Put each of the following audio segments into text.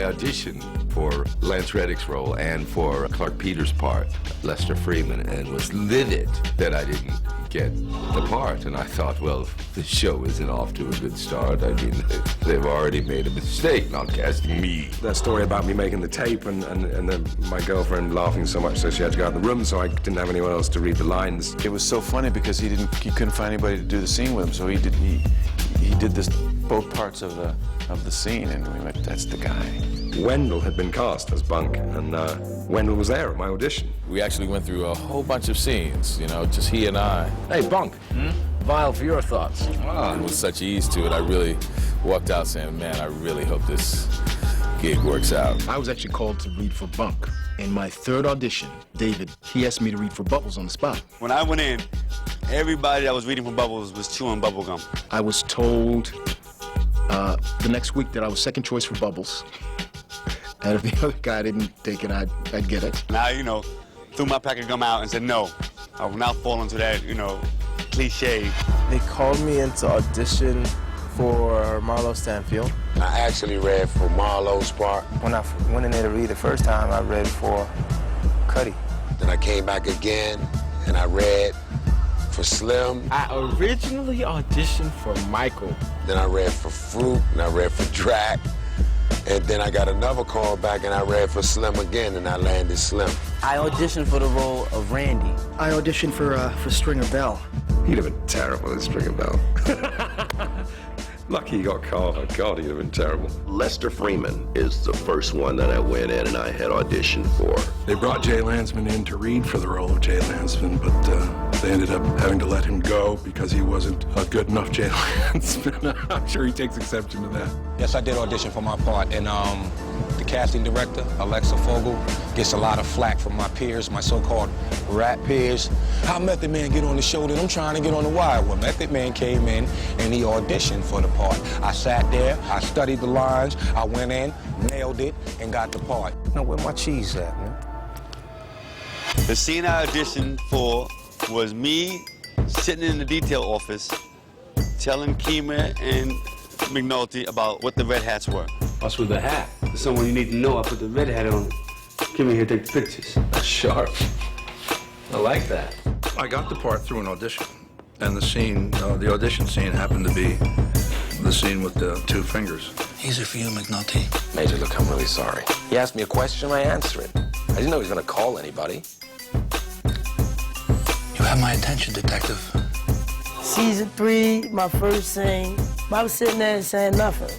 I auditioned for Lance Reddick's role and for Clark Peters' part, Lester Freeman, and was livid that I didn't get the part. And I thought, well, the show isn't off to a good start. I mean, they've already made a mistake not casting me. That story about me making the tape and then my girlfriend laughing so much so she had to go out of the room, so I didn't have anyone else to read the lines. It was so funny because he couldn't find anybody to do the scene with him, so he did this both parts of the scene, and we went, that's the guy. Wendell had been cast as Bunk, and Wendell was there at my audition. We actually went through a whole bunch of scenes, you know, just he and I. Hey, Bunk, Vile, for your thoughts. And with such ease to it, I really walked out saying, man, I really hope this gig works out. I was actually called to read for Bunk. In my third audition, David, he asked me to read for Bubbles on the spot. When I went in, everybody that was reading for Bubbles was chewing bubble gum. I was told the next week that I was second choice for Bubbles. And if the other guy didn't take it, I'd get it. And I, you know, threw my pack of gum out and said no. I will not fall into that, you know, cliche. They called me into audition for Marlo Stanfield. I actually read for Marlo's part. When I went in there to read the first time, I read for Cuddy. Then I came back again and I read for Slim. I originally auditioned for Michael. Then I read for Fruit and I read for Drac. And then I got another call back and I read for Slim again and I landed Slim. I auditioned for the role of Randy. I auditioned for Stringer Bell. He'd have been terrible as Stringer Bell. Lucky he got called. Oh, God, he'd have been terrible. Lester Freeman is the first one that I went in and I had auditioned for. They brought Jay Landsman in to read for the role of Jay Landsman, but they ended up having to let him go because he wasn't a good enough Jay Landsman. I'm sure he takes exception to that. Yes, I did audition for my part, and the casting director, Alexa Fogel, gets a lot of flack from my peers, my so-called rat peers. How Method Man get on the show that I'm trying to get on the wire? Well, Method Man came in and he auditioned for the part. I sat there, I studied the lines, I went in, nailed it, and got the part. Now, where my cheese at, man? The scene I auditioned for was me sitting in the detail office telling Kima and McNulty about what the red hats were. What's with the hat? For someone you need to know, I put the red hat on. Come in here, take the pictures. That's sharp. I like that. I got the part through an audition, and the scene, the audition scene happened to be the scene with the two fingers. Easy for you, McNulty. Major, look, I'm really sorry. He asked me a question, I answer it. I didn't know he was going to call anybody. You have my attention, detective. Season 3, my first scene. I was sitting there saying nothing.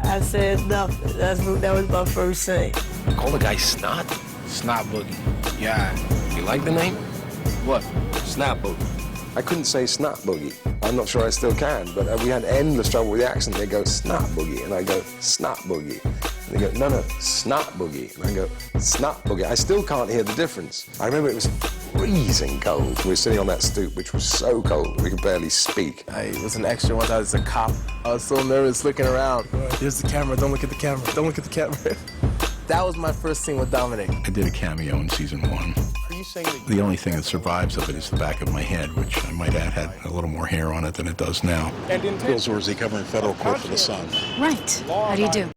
I said nothing. That was my first scene. Call the guy Snot? Snot Boogie. Yeah. You like the name? What? Snot Boogie. I couldn't say Snot Boogie. I'm not sure I still can, but we had endless trouble with the accent. They go, Snot Boogie, and I go, Snot Boogie. And they go, no, Snot Boogie. And I go, Snot Boogie. I still can't hear the difference. I remember it was freezing cold. We were sitting on that stoop, which was so cold we could barely speak. I was an extra once. I was a cop. I was so nervous looking around. Here's the camera. Don't look at the camera. Don't look at the camera. That was my first scene with Dominic. I did a cameo in season 1. Are you saying that The only thing that survives of it is the back of my head, which I might add had a little more hair on it than it does now. And Billsworthy covering federal court for the Sun. Right. How do you do?